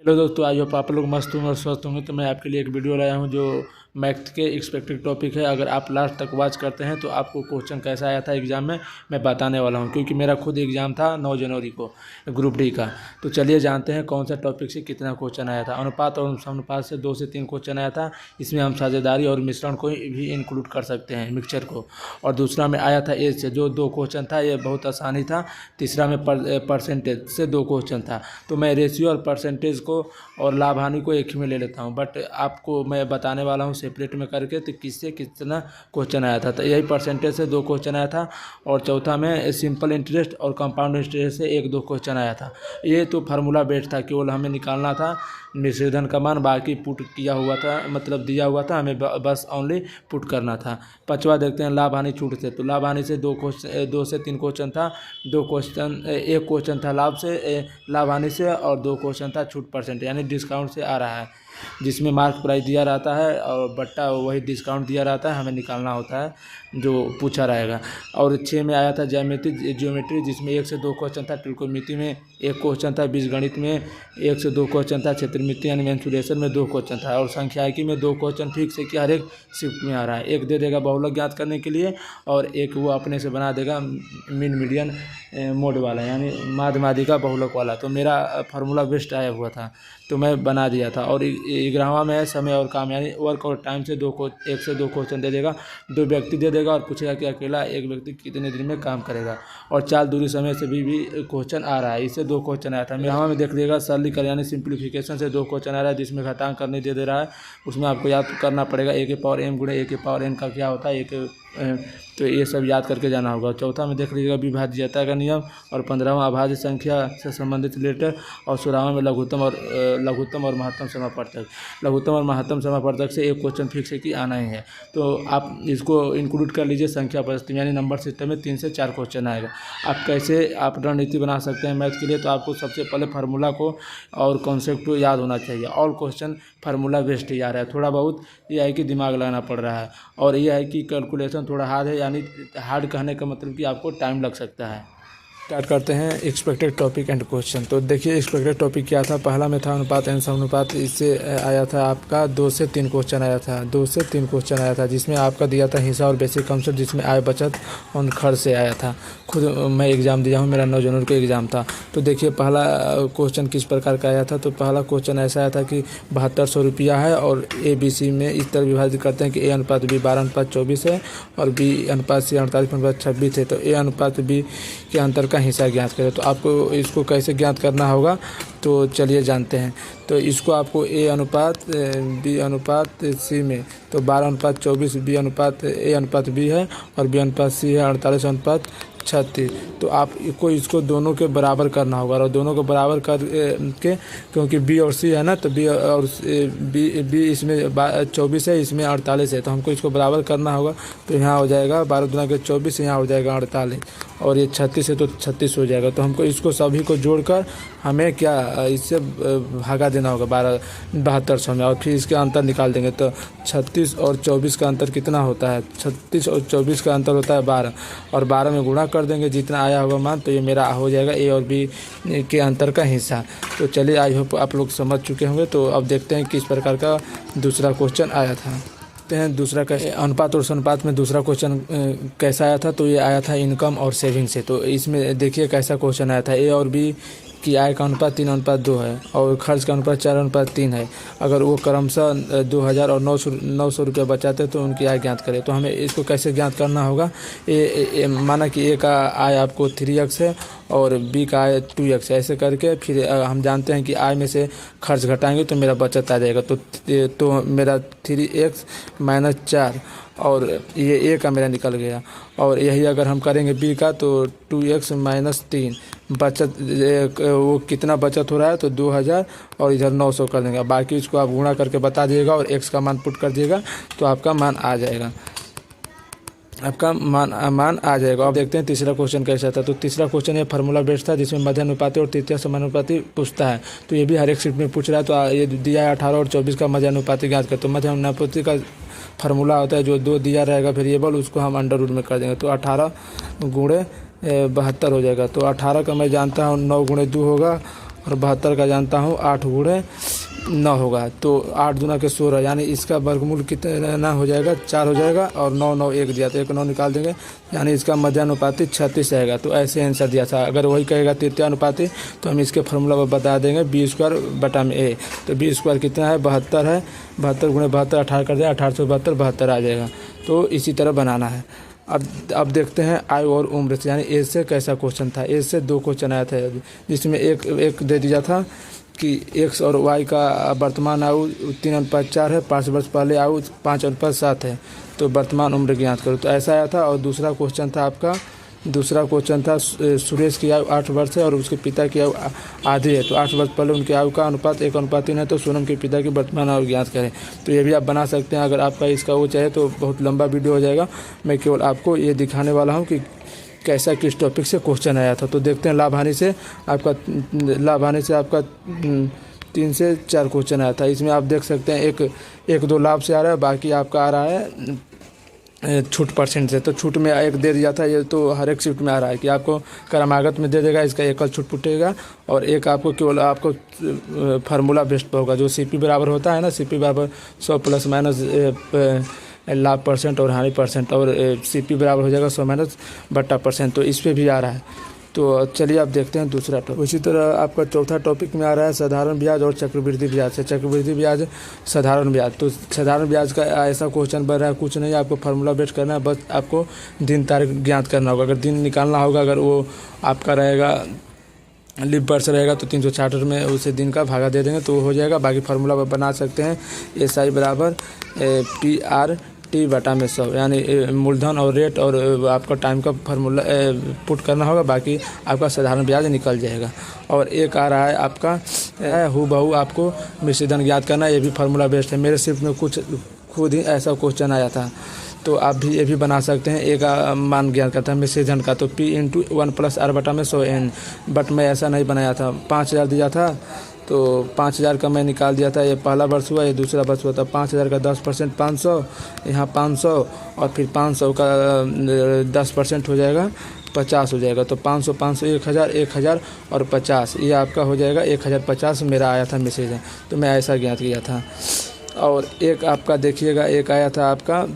Hello दोस्तों, I hope आप लोग मस्त होंगे और स्वस्थ होंगे। तो मैं आपके लिए एक वीडियो लाया हूं जो मैथ के एक्सपेक्टेड टॉपिक है। अगर आप लास्ट तक वॉच करते हैं तो आपको क्वेश्चन कैसा आया था एग्ज़ाम में मैं बताने वाला हूं, क्योंकि मेरा खुद एग्ज़ाम था 9 जनवरी को ग्रुप डी का। तो चलिए जानते हैं कौन सा टॉपिक से कितना क्वेश्चन आया था। अनुपात और समानुपात से 2 से 3 क्वेश्चन आया था। इसमें हम साझेदारी और मिश्रण को भी इंक्लूड कर सकते हैं, मिक्सचर को। और दूसरा में आया था एज से जो 2 क्वेश्चन था, ये बहुत आसानी था। तीसरा में परसेंटेज से 2 क्वेश्चन था। तो मैं रेशियो और परसेंटेज को और लाभ हानि को एक ही में ले लेता हूं, बट आपको मैं बताने वाला हूं सेपरेट में करके तो किससे कितना क्वेश्चन आया था। तो यही परसेंटेज से 2 क्वेश्चन आया था। और चौथा में सिंपल इंटरेस्ट और कंपाउंड इंटरेस्ट से 1-2 क्वेश्चन आया था। ये तो फार्मूला बेस्ड था, केवल हमें निकालना था निषेधन का मान, बाकी पुट किया हुआ था, मतलब दिया हुआ था, हमें बस ओनली पुट करना था। पाँचवा देखते हैं लाभ हानि छूट से। तो लाभ हानि से 2 से 3 क्वेश्चन था। 1 क्वेश्चन था लाभ हानि से और 2 क्वेश्चन था छूट परसेंट यानी डिस्काउंट से आ रहा है, जिसमें मार्क प्राइस दिया रहता है और बट्टा वही डिस्काउंट दिया रहता है, हमें निकालना होता है जो पूछा रहेगा। और 6 में आया था ज्योमेट्री, जिसमें 1 से 2 क्वेश्चन था। त्रिकोणमिति में 1 क्वेश्चन था। बीजगणित में 1 से 2 क्वेश्चन था। क्षेत्रमिति यानी मेंसुरेशन में 2 क्वेश्चन था। और सांख्यिकी में 2 क्वेश्चन फिक्स है कि हर एक शिफ्ट में आ रहा है। एक दे देगा बहुलक ज्ञात करने के लिए और एक वो अपने से बना देगा मीन मीडियन मोड वाला यानी माध्यमादिका बहुलक वाला। तो मेरा फार्मूला बेस्ट आया हुआ था तो मैं बना दिया था। और 11वां में है समय और काम यानी वर्क और टाइम से 1 से 2 क्वेश्चन दे देगा। 2 व्यक्ति दे देगा और पूछेगा कि अकेला एक व्यक्ति कितने दिन में काम करेगा। और चाल दूरी समय से भी क्वेश्चन आ रहा है, इससे 2 क्वेश्चन आया था। यहाँ में देख लीजिएगा सरलीकरण यानी सिंप्लीफिकेशन से 2 क्वेश्चन आ रहा है, जिसमें घटांक करने दे रहा है। उसमें आपको याद करना पड़ेगा a के पावर m गुणे a के पावर n का क्या होता है, तो ये सब याद करके जाना होगा। चौथा में देख लीजिएगा विभाज्यता का नियम। और 15वां अभाज्य संख्या से संबंधित रिलेटेड। और 16वां में लघुत्तम और महत्तम समापवर्तक। लघुत्तम और महत्तम समापवर्तक से 1 क्वेश्चन फिक्स है कि आना ही है। तो आप इसको इंक्लूड कर लीजिए संख्या पद्धति यानी नंबर सिस्टम में 3 से 4 क्वेश्चन आएगा। आप कैसे आप रणनीति बना सकते हैं मैथ के लिए, तो आपको सबसे पहले फार्मूला को और कॉन्सेप्ट को याद होना चाहिए। और क्वेश्चन फार्मूला बेस्ड ही आ रहा है, थोड़ा बहुत ये है कि दिमाग लगाना पड़ रहा है। और ये है कि कैलकुलेशन थोड़ा हार्ड है, यानी हार्ड कहने का मतलब कि आपको टाइम लग सकता है। स्टार्ट करते हैं एक्सपेक्टेड टॉपिक एंड क्वेश्चन। तो देखिए एक्सपेक्टेड टॉपिक क्या था। पहला में था अनुपात एंड समानुपात। इससे आया था आपका 2 से 3 क्वेश्चन आया था। 2 से 3 क्वेश्चन आया था, जिसमें आपका दिया था हिस्सा और बेसिक कंसेप्ट, जिसमें आय बचत और खर्च से आया था। खुद मैं एग्ज़ाम दिया हूँ, मेरा 9 जनवरी को एग्ज़ाम था। तो देखिए पहला क्वेश्चन किस प्रकार का आया था। तो पहला क्वेश्चन ऐसा आया था कि 7200 रुपया है और ABC में इस तरह विभाजित करते हैं कि A/B 12/24 है और B/C 48/26 है। तो A/B के अंतर का हिस्सा ज्ञात करें। तो आपको इसको कैसे ज्ञात करना होगा, तो चलिए जानते हैं। तो इसको आपको A/B/C में तो 12/24 A/B है और B/C है 48/36। तो आपको इसको दोनों के बराबर करना होगा और दोनों को बराबर करके, क्योंकि B और C है ना, तो B और B इसमें 24 है, इसमें 48 है, तो हमको इसको बराबर करना होगा। तो यहाँ हो जाएगा 12 गुना के 24, यहाँ हो जाएगा 48 और ये 36 है तो 36 हो जाएगा। तो हमको इसको सभी को जोड़कर हमें क्या इससे भागा देना होगा 7200 में, और फिर इसके अंतर निकाल देंगे। तो 36 और 24 का अंतर कितना होता है, 36 और 24 का अंतर होता है 12 और 12 में गुणा कर देंगे जितना आया होगा मान, तो ये मेरा हो जाएगा A और B के अंतर का हिस्सा। तो चलिए आई होप आप लोग समझ चुके होंगे। तो अब देखते हैं किस प्रकार का दूसरा क्वेश्चन आया था। देखते हैं दूसरा कैसे अनुपात और समानुपात में दूसरा क्वेश्चन कैसा आया था। तो ये आया था इनकम और सेविंग से। तो इसमें देखिए कैसा क्वेश्चन आया था। A और B की आय का अनुपात 3:2 है और खर्च का अनुपात 4:3 है। अगर वो क्रमशः 2000 और 900 रुपया बचाते तो उनकी आय ज्ञात करें। तो हमें इसको कैसे ज्ञात करना होगा। माना कि A का आय आपको 3x है और B का आय 2x है। ऐसे करके फिर हम जानते हैं कि आय में से खर्च घटाएंगे तो मेरा बचत आ जाएगा। तो मेरा 3x - 4 और ये A का मेरा निकल गया। और यही अगर हम करेंगे B का तो 2x - 3 बचत, वो कितना बचत हो रहा है तो 2000 और इधर 900 कर देंगे। बाकी इसको आप गुणा करके बता दिएगा और x का मान पुट कर दिएगा तो आपका मान आ जाएगा, आपका मान आ जाएगा। अब देखते हैं तीसरा क्वेश्चन कैसा था। तो तीसरा क्वेश्चन ये फार्मूला बेस्ड था, जिसमें मध्य अनुपाती और तृतीय समानुपाती पूछता है। तो ये भी हर एक सीट में पूछ रहा है। तो ये दिया है 18 और 24 का मध्य अनुपाती ज्ञात कर। तो मध्य अनुपाती का फार्मूला होता है जो 2 दिया रहेगा वेरिएबल, उसको हम अंडर रूट में कर देंगे। तो 18 गुणे 72 हो जाएगा। तो 18 का मैं जानता हूँ 9 गुणे 2 होगा और 72 का जानता हूँ 8 गुणे 9 होगा, तो 8 दूना के 16, यानी इसका वर्गमूल कितना हो जाएगा 4 हो जाएगा, और 9 9 1 दिया तो 1 9 निकाल देंगे, यानी इसका मध्यानुपाती 36 रहेगा। तो ऐसे आंसर दिया था। अगर वही कहेगा तृतीयानुपाती तो हम इसके फार्मूला पर बता देंगे b² a। तो b² कितना है 72 है, 72 गुणे 72 18 कर दें, 18 से 72 72 आ जाएगा। तो इसी तरह बनाना है। अब देखते हैं आयु और उम्र से, यानी एज से कैसा क्वेश्चन था। एज से 2 क्वेश्चन आया था, जिसमें एक दे दिया था कि एक्स और वाई का वर्तमान आयु 3:4 है, 5 वर्ष पहले आयु 5:7 है, तो वर्तमान उम्र ज्ञात करो। तो ऐसा आया था। और दूसरा क्वेश्चन था सुरेश की आयु 8 वर्ष है और उसके पिता की आयु आधी है, तो 8 वर्ष पहले उनकी आयु का अनुपात 1:3 है, तो सोनम के पिता की वर्तमान आयु ज्ञात करें। तो ये भी आप बना सकते हैं। अगर आपका इसका वो चाहे तो बहुत लंबा वीडियो हो जाएगा, मैं केवल आपको ये दिखाने वाला हूँ कि कैसा किस टॉपिक से क्वेश्चन आया था। तो देखते हैं लाभ हानि से आपका 3 से 4 क्वेश्चन आया था। इसमें आप देख सकते हैं एक दो लाभ से आ रहा है, बाकी आपका आ रहा है छूट % से। तो छूट में एक दे दिया था, ये तो हर एक शिफ्ट में आ रहा है कि आपको क्रमागत में दे देगा, इसका एकल छूट पुटेगा, और एक आपको केवल आपको फार्मूला बेस्ड पर होगा। जो CP बराबर होता है ना, CP बराबर 100 + - लाभ % और हानि %, और CP बराबर हो जाएगा 100 - बट्टा %। तो इस पर भी आ रहा है। तो चलिए आप देखते हैं दूसरा टॉपिक। उसी तरह आपका चौथा टॉपिक में आ रहा है साधारण ब्याज और चक्रवृद्धि ब्याज से। चक्रवृद्धि ब्याज, साधारण ब्याज। तो साधारण ब्याज का ऐसा क्वेश्चन बन रहा है, कुछ नहीं, आपको फार्मूला बेस्ड करना है, बस आपको दिन तारीख ज्ञात करना होगा। अगर दिन निकालना होगा, अगर वो आपका रहेगा लीप वर्ष रहेगा तो 366 में उसे दिन का भागा दे देंगे तो हो जाएगा। बाकी फार्मूला बना सकते हैं SI बराबर PRT/100, यानी मूलधन और रेट और आपका टाइम का फार्मूला पुट करना होगा, बाकी आपका साधारण ब्याज निकल जाएगा। और एक आ रहा है आपका हूबहू आपको मिश्रित धन ज्ञात करना, ये भी फार्मूला बेस्ड है। मेरे शिफ्ट में कुछ खुद ही ऐसा क्वेश्चन आया था, तो आप भी ये भी बना सकते हैं। एक मान ज्ञात करता है मिश्रित धन का, तो P × 1 + R/100N, बट मैं ऐसा नहीं बनाया था। 5000 दिया था, तो 5000 का मैं निकाल दिया था। ये पहला वर्ष हुआ, ये दूसरा वर्ष हुआ था। 5000 का 10% 500, यहाँ 500, और फिर 500 का 10% हो जाएगा 50 हो जाएगा। तो 500 500 1000 1000 और 50, ये आपका हो जाएगा 1050 मेरा आया था मैसेज। तो मैं ऐसा ज्ञात किया था। और एक आपका देखिएगा, एक आया था आपका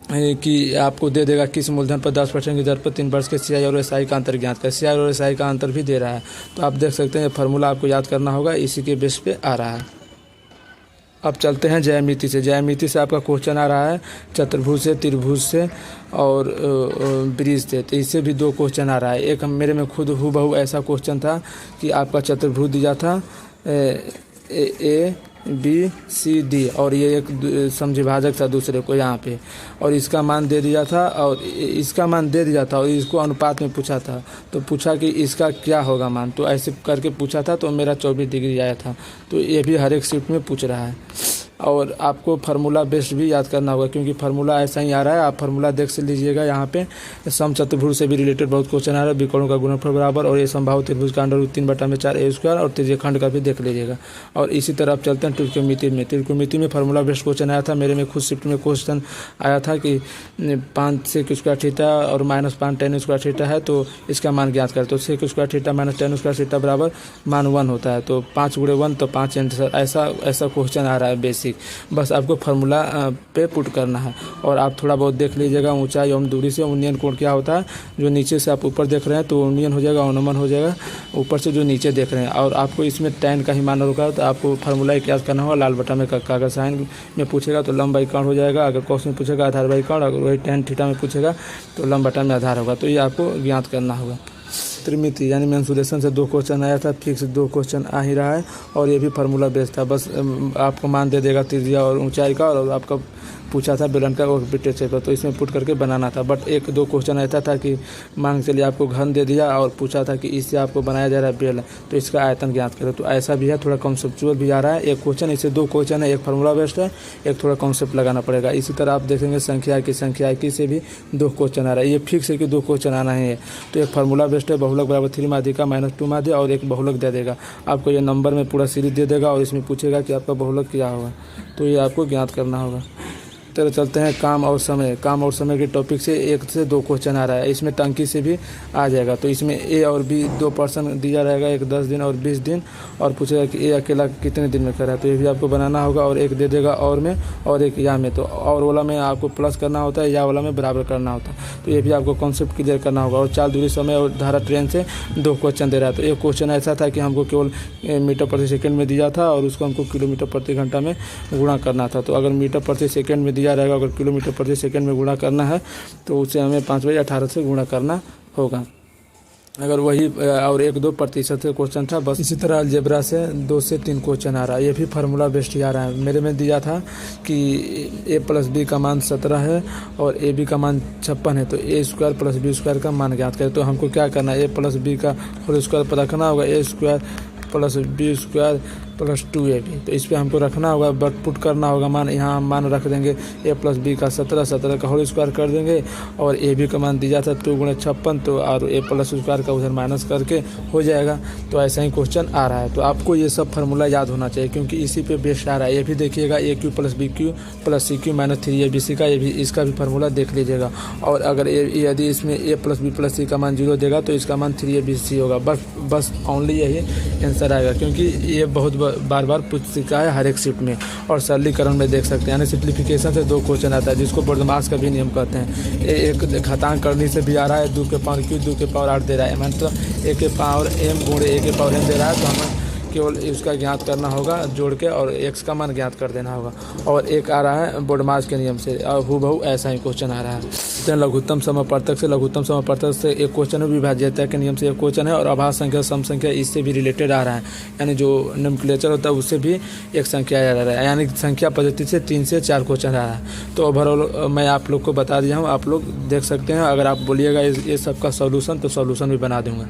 कि आपको दे देगा किस मूलधन पर 10% की दर पर 3 वर्ष के CI और SI का अंतर ज्ञात कर। CI और SI का अंतर भी दे रहा है, तो आप देख सकते हैं फार्मूला आपको याद करना होगा, इसी के बेस पे आ रहा है। अब चलते हैं ज्यामिति से। ज्यामिति से आपका क्वेश्चन आ रहा है चतुर्भुज से, त्रिभुज से और ब्रिज से। तो इससे भी 2 क्वेश्चन आ रहा है। एक मेरे में खुद हूबहू ऐसा क्वेश्चन था कि आपका चतुर्भुज दिया था ABCD, और ये एक समविभाजक था दूसरे को यहाँ पे, और इसका मान दे दिया था, और इसका मान दे दिया था, और इसको अनुपात में पूछा था। तो पूछा कि इसका क्या होगा मान, तो ऐसे करके पूछा था, तो मेरा 24 डिग्री आया था। तो ये भी हर एक शिफ्ट में पूछ रहा है। और आपको फार्मूला बेस्ड भी याद करना होगा, क्योंकि फार्मूला ऐसा ही आ रहा है। आप फार्मूला देख से लीजिएगा। यहाँ पे समचतुर्भुज से भी रिलेटेड बहुत क्वेश्चन आ रहा है। विकर्णों का गुणनफल बराबर, और ये समबाहु त्रिभुज का √3/4 A², और त्रिज्यखंड का भी देख लीजिएगा। और इसी तरह आप चलते हैं त्रिकोणमिति में। त्रिकोणमिति में फार्मूला बेस्ड क्वेश्चन आया था। मेरे में खुद शिफ्ट में क्वेश्चन आया था कि 5 sec² थीटा और -5 tan² थीटा है, तो इसका मान ज्ञात करें। तो sec² थीटा - tan² थीटा बराबर मान 1 होता है, तो 5 × 1 तो 5 आंसर। ऐसा क्वेश्चन आ रहा है बेसिक। बस आपको फार्मूला पे पुट करना है। और आप थोड़ा बहुत देख लीजिएगा ऊंचाई एवं दूरी से उन्नयन कोण क्या होता है। जो नीचे से आप ऊपर देख रहे हैं तो उन्नयन हो जाएगा, अनुमान हो जाएगा ऊपर से जो नीचे देख रहे हैं। और आपको इसमें tan का ही मान होगा, तो आपको फार्मूला याद करना होगा। लाल बटा में कागज साइन में पूछेगा तो लंब बाई हो जाएगा। अगर कॉस में पूछेगा आधार बाई, अगर वही tan थीटा में पूछेगा तो लंब बटा में आधार होगा। तो ये आपको ज्ञात करना होगा। त्रिमिति यानी मेंसुरेशन से 2 क्वेश्चन आया था, फिक्स 2 क्वेश्चन आ ही रहा है, और ये भी फार्मूला बेस्ड था। बस आपको मान दे देगा त्रिज्या और ऊंचाई का, और आपका पूछा था बेलन का ऑर्बिटल शेप, तो इसमें पुट करके बनाना था। बट 1-2 क्वेश्चन ऐसा था कि मान के लिए आपको घन दे दिया और पूछा था कि इससे आपको बनाया जा रहा है बेलन, तो इसका आयतन ज्ञात करो। तो ऐसा भी है, थोड़ा कॉन्सेप्चुअल भी आ रहा है। एक क्वेश्चन, इससे 2 क्वेश्चन है, एक फार्मूला बेस्ड है, एक थोड़ा कॉन्सेप्ट लगाना पड़ेगा। इसी तरह आप देखेंगे संख्या की से भी 2 क्वेश्चन आ रहा है। ये फिक्स है कि 2 क्वेश्चन आना है। तो एक फार्मूला बेस्ड है, बहुलक बराबर 3 माध्यिका -2 माध्य, और एक बहुलक दे देगा आपको। ये नंबर में पूरा सीरीज दे देगा, और इसमें पूछेगा कि आपका बहुलक क्या होगा, तो ये आपको ज्ञात करना होगा। तरह चलते हैं काम और समय। काम और समय के टॉपिक से 1 से 2 क्वेश्चन आ रहा है। इसमें टंकी से भी आ जाएगा। तो इसमें ए और बी 2 पर्सन दिया रहेगा, एक 10 दिन और 20 दिन, और पूछेगा कि ए अकेला कितने दिन में करा है। तो ये भी आपको बनाना होगा, और एक दे देगा और में और एक या में। तो और वाला में आपको प्लस करना होता है, या वाला में बराबर करना होता है। तो ये भी आपको कॉन्सेप्ट क्लियर करना होगा। और चाल, दूरी, समय और धारा ट्रेन से 2 क्वेश्चन दे रहा है। तो एक क्वेश्चन ऐसा था कि हमको केवल मीटर प्रति सेकंड में दिया था, और उसको हमको किलोमीटर प्रति घंटा में गुणा करना था। तो अगर मीटर प्रति सेकंड में दिया रहेगा, अगर किलोमीटर प्रति सेकंड में गुणा करना है तो उसे हमें 5/18 से गुणा करना होगा। अगर वही और 1-2% से क्वेश्चन था बस। इसी तरह अलजेब्रा से 2 से 3 क्वेश्चन आ रहा है। ये भी फार्मूला बेस्ड ही आ रहा है। मेरे में दिया था कि a+b का मान 17 है और ab का मान 56 है। तो a² + b² का मान ज्ञात करें। तो हमको क्या करना है, a+b का होल स्क्वायर पर रखना होगा, a² + b² + 2ab। तो इस पर हमको रखना होगा, बट पुट करना होगा मान। यहाँ मान रख देंगे a+b का 17 का होल स्क्वायर कर देंगे, और ab का मान दिया था 2 × 56, तो और a+² का उधर माइनस करके हो जाएगा। तो ऐसा ही क्वेश्चन आ रहा है। तो आपको ये सब फार्मूला याद होना चाहिए, क्योंकि इसी पे बेस्ड आ रहा है। ये भी देखिएगा, aq + bq + cq - 3abc का, ये भी इसका भी फार्मूला देख लीजिएगा। और अगर यदि इसमें a + b + c का मान 0 देगा तो इसका मान 3abc होगा। बस ओनली यही आंसर आएगा, क्योंकि ये बहुत बार बार पूछ चुका है हर एक शिफ्ट में। और सरलीकरण में देख सकते हैं, यानी सिंप्लीफिकेशन से 2 क्वेश्चन आता है, जिसको बर्दमाश का भी नियम कहते हैं। एक घातांक करने से भी आ रहा है, 2 के पावर q 2 के पावर 8 दे रहा है, मतलब a के पावर m गुणे a के पावर n दे रहा है। तो हमें केवल इसका ज्ञात करना होगा जोड़ के, और x का मान ज्ञात कर देना होगा। और एक आ रहा है बर्दमाश के नियम से, और हूबहू ऐसा ही क्वेश्चन आ रहा है। लघुत्तम समपर्थक से लघुत्तम समपर्थक से एक क्वेश्चन है, विभाज्यता के नियम से एक क्वेश्चन है, और अभाज्य संख्या सम संख्या इससे भी रिलेटेड आ रहा है। यानी जो नोमेनक्लेचर होता है उससे भी एक संख्या आ रहा है, यानी संख्या पद्धति से 3 से 4 क्वेश्चन आ रहा है। तो ओवरऑल मैं आप लोग को बता दिया हूँ, आप लोग देख सकते हैं। अगर आप बोलिएगा ये सबका सॉल्यूशन, तो सॉल्यूशन भी बना दूंगा।